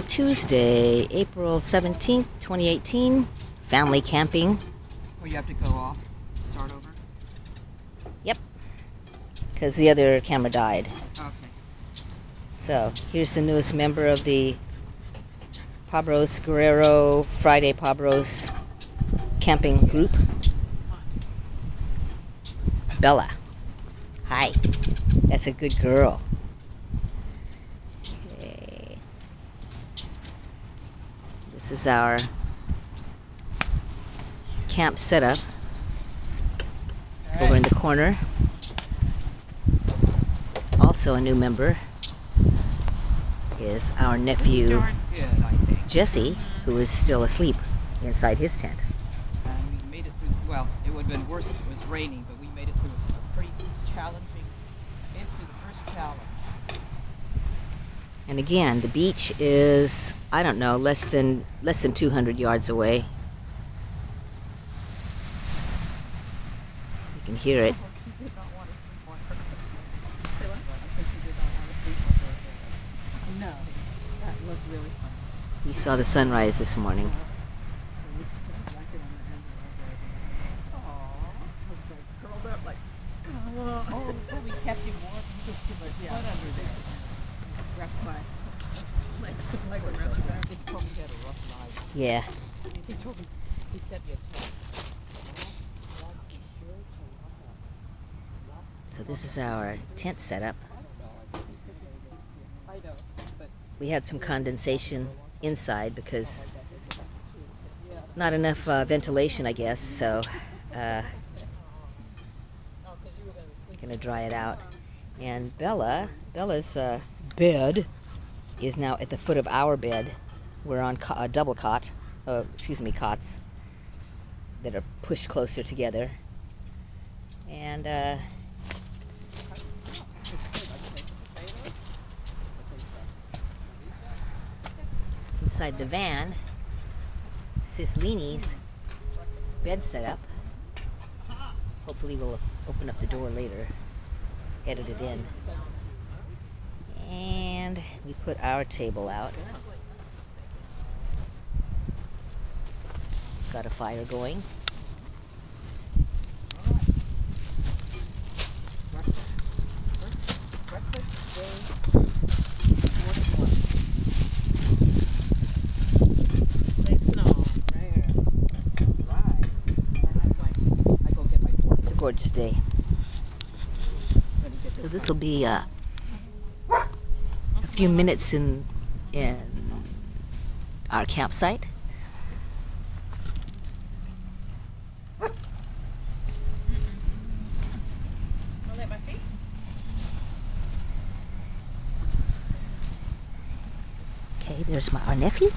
Tuesday, April 17th, 2018. Family camping. Or you have to go off, start over? Yep. Because the other camera died. Okay. So, here's the newest member of the Pabros Guerrero Friday Pabros camping group. Bella. Hi. That's a good girl. Okay. This is our camp setup over in the corner. Also a new member is our nephew Darn good, I think. Jesse, who is still asleep inside his tent. And we made it through. Well, it would have been worse if it was raining, but we made it through. It was pretty challenging. Made it through the first challenge. And again, the beach is, I don't know, less than 200 yards away. You can hear it. She did not want to sleep on her. I think she did not want to sleep on her bed. No, that looked really fun. We saw the sunrise this morning. So we just put a blanket on the end of our bed. Aww. Looks like curled up like. Oh, but we kept him warm. We could put my foot under there. Wrapped my legs like a wrap. He told me he had a rough night. Yeah. He told me, he sent me a text. So this is our tent setup. I know, but We had some condensation inside because not enough ventilation, I guess, so gonna dry it out. And Bella's bed is now at the foot of our bed. We're on a double cot, cots that are pushed closer together. And inside the van, Sis Leanie's bed setup. Hopefully we'll open up the door later, edit it in. And we put our table out. Got a fire going. It's a gorgeous day. So this will be a few minutes in our campsite. Okay, there's our nephew.